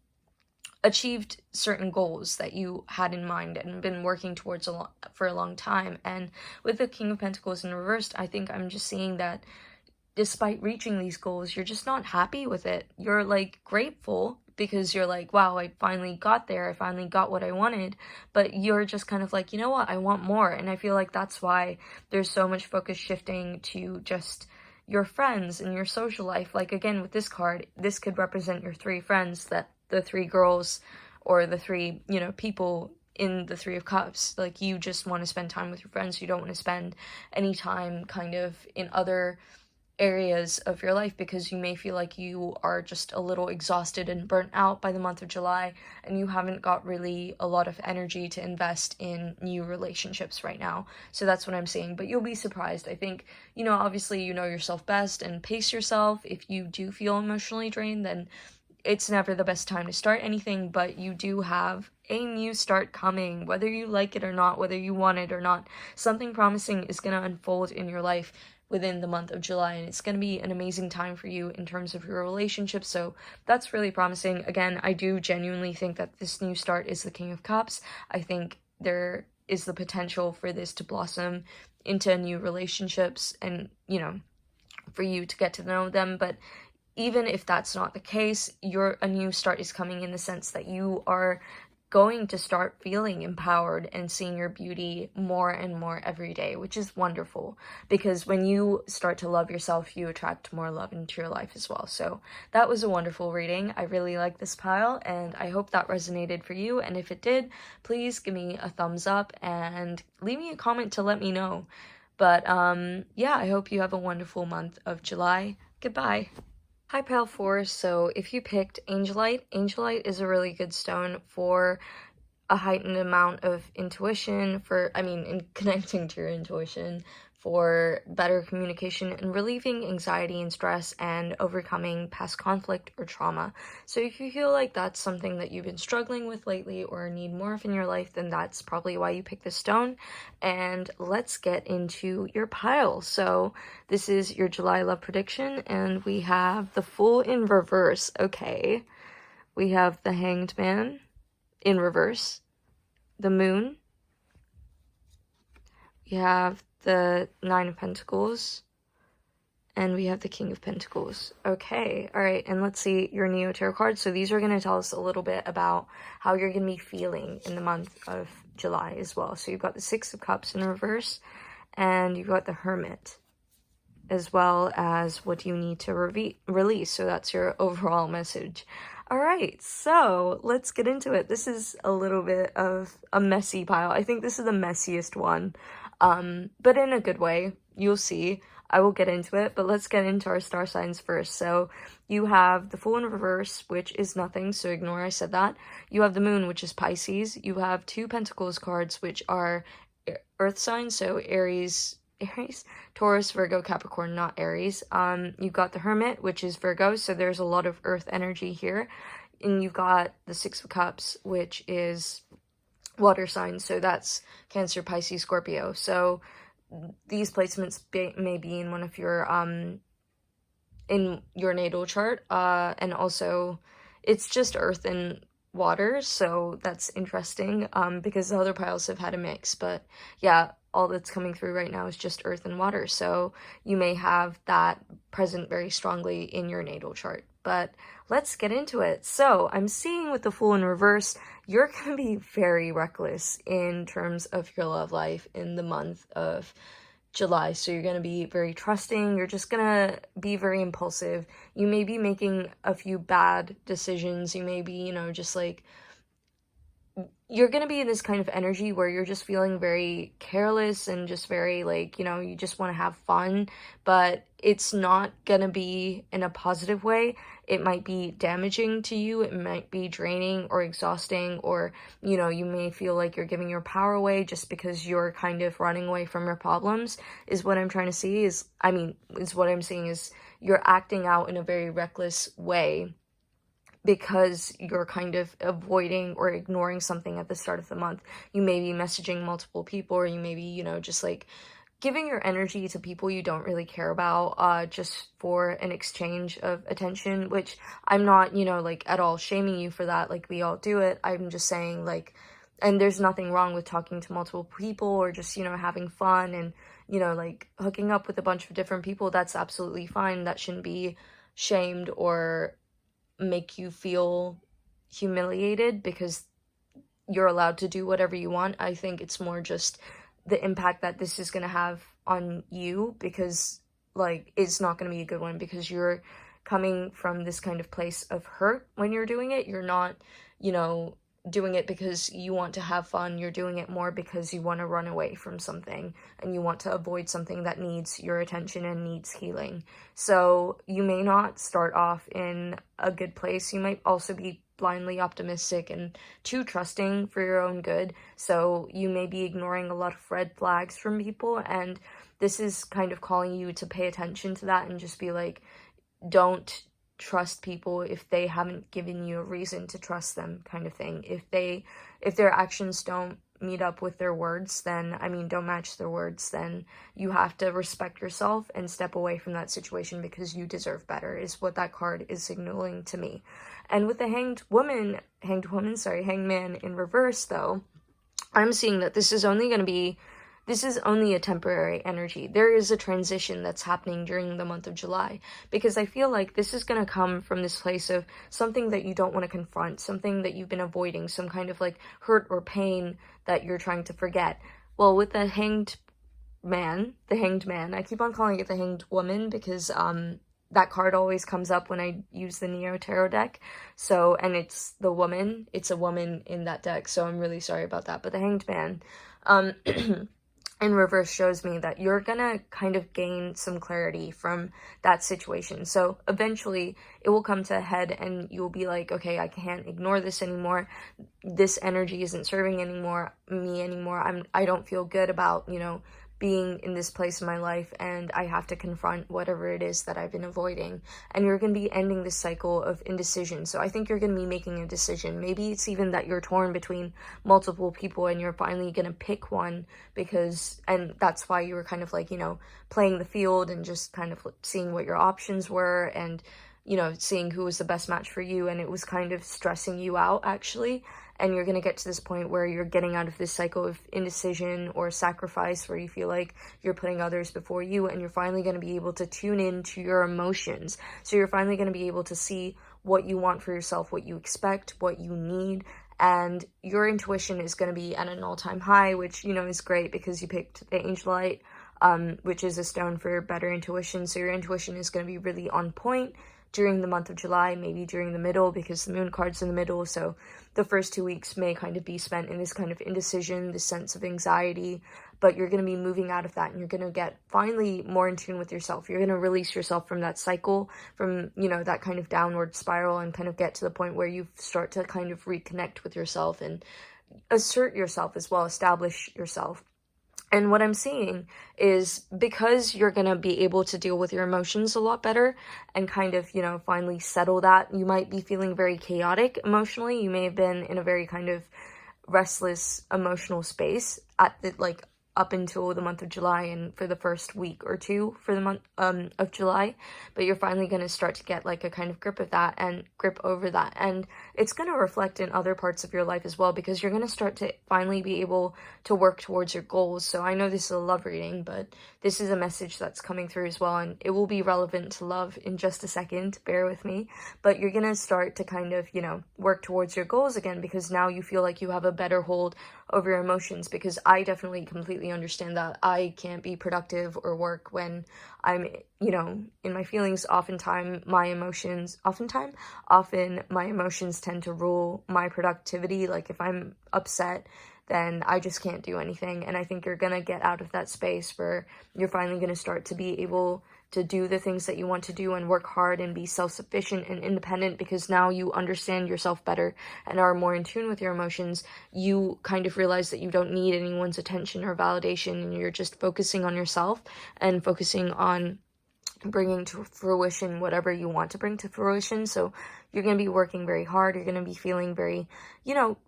achieved certain goals that you had in mind and been working towards for a long time. And with the King of Pentacles in reversed, I think I'm just seeing that despite reaching these goals, you're just not happy with it. You're like grateful because you're like, wow, I finally got there. I finally got what I wanted. But you're just kind of like, you know what? I want more. And I feel like that's why there's so much focus shifting to just your friends and your social life. Like, again, with this card, this could represent your three friends, that the three girls or the three, you know, people in the Three of Cups. Like, you just want to spend time with your friends. You don't want to spend any time kind of in other areas of your life, because you may feel like you are just a little exhausted and burnt out by the month of July, and you haven't got really a lot of energy to invest in new relationships right now. So that's what I'm saying, but you'll be surprised. I think, you know, obviously you know yourself best, and pace yourself. If you do feel emotionally drained, then it's never the best time to start anything, but you do have a new start coming, whether you like it or not, whether you want it or not. Something promising is going to unfold in your life within the month of July, and it's going to be an amazing time for you in terms of your relationship. So that's really promising. Again, I do genuinely think that this new start is the King of Cups. I think there is the potential for this to blossom into new relationships, and, you know, for you to get to know them. But even if that's not the case, a new start is coming in the sense that you are going to start feeling empowered and seeing your beauty more and more every day, which is wonderful, because when you start to love yourself, you attract more love into your life as well. So that was a wonderful reading. I really like this pile, and I hope that resonated for you. And if it did, please give me a thumbs up and leave me a comment to let me know. But yeah, I hope you have a wonderful month of July. Goodbye. Hi Pile 4, so if you picked Angelite, Angelite is a really good stone for a heightened amount of intuition, in connecting to your intuition, for better communication and relieving anxiety and stress and overcoming past conflict or trauma. So if you feel like that's something that you've been struggling with lately or need more of in your life, then that's probably why you picked this stone. And let's get into your pile. So this is your July love prediction, and we have the Fool in reverse. Okay, we have the Hanged Man in reverse, the Moon, we have the Nine of Pentacles, and we have the King of Pentacles. Okay, all right, and let's see your Neo Tarot cards. So these are going to tell us a little bit about how you're going to be feeling in the month of July as well. So you've got the Six of Cups in reverse, and you've got the Hermit, as well as what you need to release. So that's your overall message. All right, so let's get into it. This is a little bit of a messy pile. I think this is the messiest one, but in a good way. You'll see. I will get into it, but let's get into our star signs first. So you have the Fool in reverse, which is nothing, so ignore I said that. You have the Moon, which is Pisces. You have two Pentacles cards, which are Earth signs, so Aries, Taurus, Virgo, Capricorn, not Aries. You've got the Hermit, which is Virgo, so there's a lot of earth energy here. And you've got the Six of Cups, which is water signs, so that's Cancer, Pisces, Scorpio. So these placements may be in one of your in your natal chart, and also it's just earth and water, so that's interesting, because the other piles have had a mix. But yeah, all that's coming through right now is just earth and water, so you may have that present very strongly in your natal chart. But let's get into it. So I'm seeing with the Fool in reverse, you're going to be very reckless in terms of your love life in the month of July. So you're going to be very trusting. You're just going to be very impulsive. You may be making a few bad decisions. You may be, you know, just like, you're going to be in this kind of energy where you're just feeling very careless and just very, like, you know, you just want to have fun, but it's not going to be in a positive way. It might be damaging to you. It might be draining or exhausting, or, you know, you may feel like you're giving your power away just because you're kind of running away from your problems, is what I'm trying to see. Is what I'm seeing is you're acting out in a very reckless way, because you're kind of avoiding or ignoring something at the start of the month. You may be messaging multiple people, or you may be, you know, just like giving your energy to people you don't really care about, just for an exchange of attention, which I'm not, you know, like at all shaming you for that. Like, we all do it. I'm just saying, like, and there's nothing wrong with talking to multiple people, or just, you know, having fun and, you know, like hooking up with a bunch of different people. That's absolutely fine. That shouldn't be shamed or make you feel humiliated because you're allowed to do whatever you want. I think it's more just the impact that this is going to have on you, because, like, it's not going to be a good one, because you're coming from this kind of place of hurt when you're doing it. You're not, you know, doing it because you want to have fun. You're doing it more because you want to run away from something and you want to avoid something that needs your attention and needs healing. So you may not start off in a good place. You might also be blindly optimistic and too trusting for your own good. So you may be ignoring a lot of red flags from people, and this is kind of calling you to pay attention to that and just be like, don't trust people if they haven't given you a reason to trust them, kind of thing. If their actions don't meet up with their words, then don't match their words, then you have to respect yourself and step away from that situation because you deserve better, is what that card is signaling to me. And with the hanged man in reverse, though, I'm seeing that this is only a temporary energy. There is a transition that's happening during the month of July, because I feel like this is going to come from this place of something that you don't want to confront, something that you've been avoiding, some kind of like hurt or pain that you're trying to forget. Well, with the hanged man, I keep on calling it the hanged woman because that card always comes up when I use the Neo Tarot deck. So, and it's a woman in that deck, so I'm really sorry about that. But the hanged man, in reverse shows me that you're gonna kind of gain some clarity from that situation. So eventually it will come to a head and you'll be like, okay, I can't ignore this anymore. This energy isn't serving me anymore. I don't feel good about, being in this place in my life, and I have to confront whatever it is that I've been avoiding. And you're going to be ending this cycle of indecision. So I think you're going to be making a decision. Maybe it's even that you're torn between multiple people and you're finally going to pick one, and that's why you were kind of like, playing the field and just kind of seeing what your options were and, seeing who was the best match for you, and it was kind of stressing you out, actually. And you're going to get to this point where you're getting out of this cycle of indecision or sacrifice where you feel like you're putting others before you, and you're finally going to be able to tune in to your emotions. So you're finally going to be able to see what you want for yourself, what you expect, what you need, and your intuition is going to be at an all-time high, which, is great because you picked the Angelite, which is a stone for better intuition. So your intuition is going to be really on point during the month of July, maybe during the middle, because the moon card's in the middle. So the first 2 weeks may kind of be spent in this kind of indecision, this sense of anxiety, but you're going to be moving out of that, and you're going to get finally more in tune with yourself. You're going to release yourself from that cycle, from, that kind of downward spiral, and kind of get to the point where you start to kind of reconnect with yourself and assert yourself as well, establish yourself. And what I'm seeing is because you're going to be able to deal with your emotions a lot better and kind of, finally settle that. You might be feeling very chaotic emotionally. You may have been in a very kind of restless emotional space up until the month of July and for the first week or two for the month of July, but you're finally going to start to get like a kind of grip of that and grip over that, and it's going to reflect in other parts of your life as well, because you're going to start to finally be able to work towards your goals. So I know this is a love reading, but this is a message that's coming through as well, and it will be relevant to love in just a second, bear with me. But you're going to start to kind of, work towards your goals again, because now you feel like you have a better hold over your emotions, because I definitely completely understand that I can't be productive or work when I'm, in my feelings. Often my emotions tend to rule my productivity. Like if I'm upset, then I just can't do anything. And I think you're going to get out of that space where you're finally going to start to be able to do the things that you want to do and work hard and be self-sufficient and independent, because now you understand yourself better and are more in tune with your emotions. You kind of realize that you don't need anyone's attention or validation, and you're just focusing on yourself and focusing on bringing to fruition whatever you want to bring to fruition. So you're going to be working very hard. You're going to be feeling very,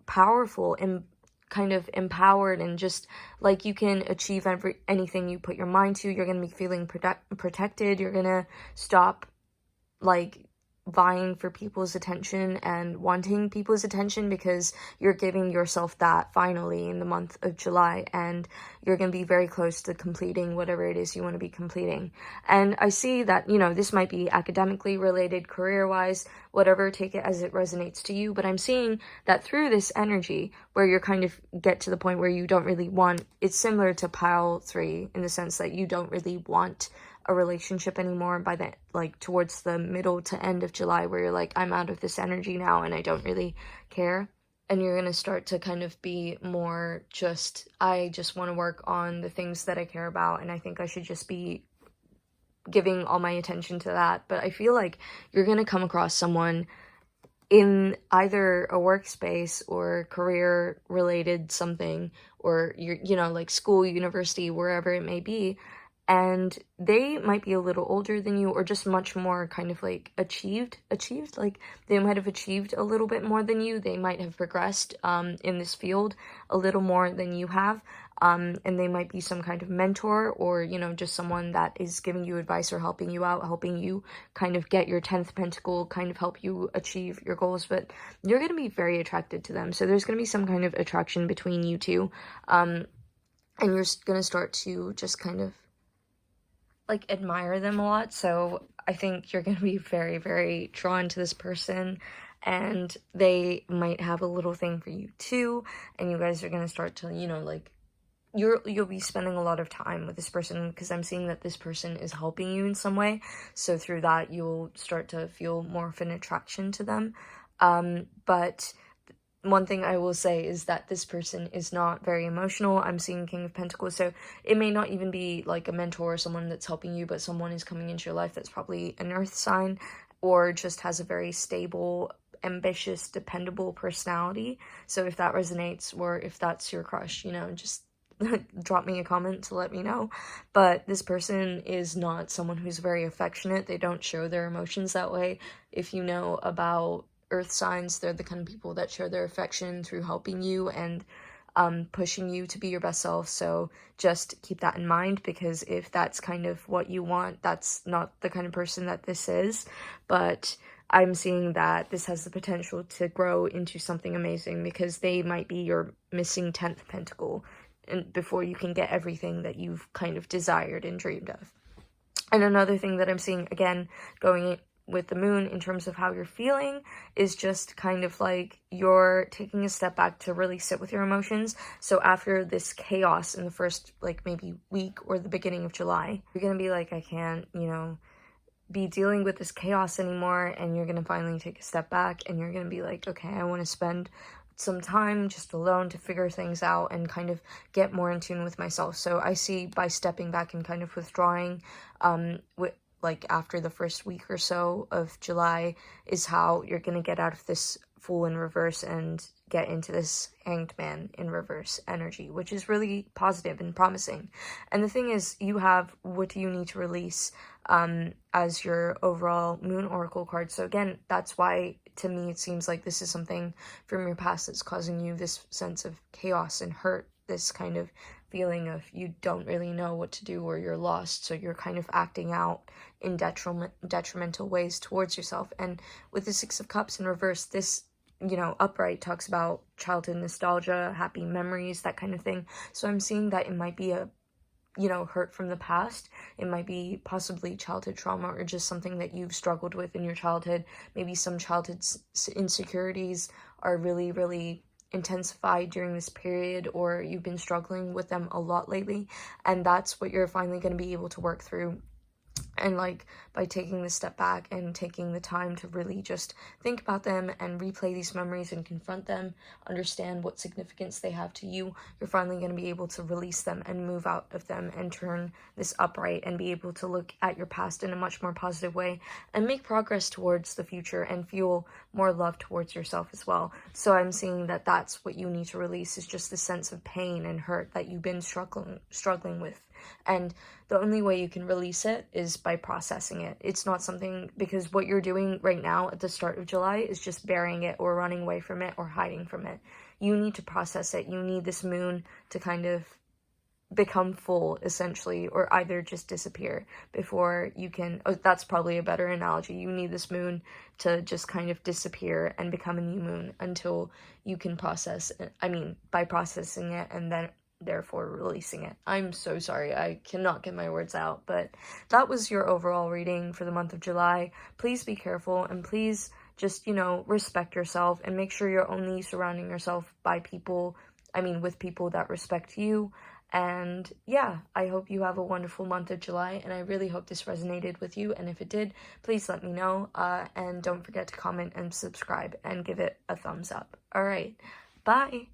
powerful and kind of empowered, and just like you can achieve anything you put your mind to. You're going to be feeling protected. You're going to stop like vying for people's attention and wanting people's attention, because you're giving yourself that finally in the month of July, and you're going to be very close to completing whatever it is you want to be completing. And I see that, this might be academically related, career-wise, whatever, take it as it resonates to you, but I'm seeing that through this energy where you're kind of get to the point where you don't really want, it's similar to pile 3 in the sense that you don't really want a relationship anymore by the towards the middle to end of July, where you're like, I'm out of this energy now and I don't really care and you're going to start to kind of be more just, I just want to work on the things that I care about, and I think I should just be giving all my attention to that. But I feel like you're going to come across someone in either a workspace or career related something, or like school, university, wherever it may be, and they might be a little older than you, or just much more kind of like achieved, like they might have achieved a little bit more than you. They might have progressed in this field a little more than you have, and they might be some kind of mentor, or just someone that is giving you advice or helping you out, helping you kind of get your 10th pentacle, kind of help you achieve your goals. But you're going to be very attracted to them, so there's going to be some kind of attraction between you two, and you're going to start to just kind of like admire them a lot. So I think you're going to be very, very drawn to this person, and they might have a little thing for you too, and you guys are going to start to, like, you'll be spending a lot of time with this person, because I'm seeing that this person is helping you in some way. So through that, you'll start to feel more of an attraction to them. But one thing I will say is that this person is not very emotional. I'm seeing King of Pentacles, so it may not even be like a mentor or someone that's helping you, but someone is coming into your life that's probably an earth sign, or just has a very stable, ambitious, dependable personality. So if that resonates, or if that's your crush, just drop me a comment to let me know. But this person is not someone who's very affectionate. They don't show their emotions that way. If you know about earth signs, they're the kind of people that show their affection through helping you and pushing you to be your best self. So just keep that in mind, because if that's kind of what you want, that's not the kind of person that this is. But I'm seeing that this has the potential to grow into something amazing, because they might be your missing 10th pentacle, and before you can get everything that you've kind of desired and dreamed of. And another thing that I'm seeing, again, going with the moon in terms of how you're feeling, is just kind of like you're taking a step back to really sit with your emotions. So after this chaos in the first, like, maybe week or the beginning of July, you're gonna be like, I can't, be dealing with this chaos anymore, and you're gonna finally take a step back, and you're gonna be like, okay, I want to spend some time just alone to figure things out and kind of get more in tune with myself. So I see, by stepping back and kind of withdrawing, like after the first week or so of July, is how you're gonna get out of this Fool in reverse and get into this Hanged Man in reverse energy, which is really positive and promising. And the thing is, you have what do you need to release as your overall Moon Oracle card. So again, that's why to me it seems like this is something from your past that's causing you this sense of chaos and hurt, this kind of feeling of you don't really know what to do, or you're lost, so you're kind of acting out in detrimental ways towards yourself. And with the Six of Cups in reverse, this upright talks about childhood nostalgia, happy memories, that kind of thing. So I'm seeing that it might be a hurt from the past. It might be possibly childhood trauma, or just something that you've struggled with in your childhood. Maybe some childhood insecurities are really, really intensified during this period, or you've been struggling with them a lot lately, and that's what you're finally going to be able to work through. And like, by taking the step back and taking the time to really just think about them and replay these memories and confront them, understand what significance they have to you, you're finally going to be able to release them and move out of them and turn this upright and be able to look at your past in a much more positive way and make progress towards the future and feel more love towards yourself as well. So I'm seeing that that's what you need to release, is just the sense of pain and hurt that you've been struggling with. And the only way you can release it is by processing it. It's not something, because what you're doing right now at the start of July is just burying it or running away from it or hiding from it. You need to process it. You need this moon to kind of become full, essentially, or either just disappear before you can, that's probably a better analogy. You need this moon to just kind of disappear and become a new moon until you can process it. I mean, by processing it and then therefore releasing it. I'm so sorry, I cannot get my words out, but that was your overall reading for the month of July. Please be careful, and please just, respect yourself, and make sure you're only surrounding yourself by people, with people that respect you And yeah, I hope you have a wonderful month of July, and I really hope this resonated with you. And if it did, please let me know. And don't forget to comment and subscribe and give it a thumbs up. All right, bye.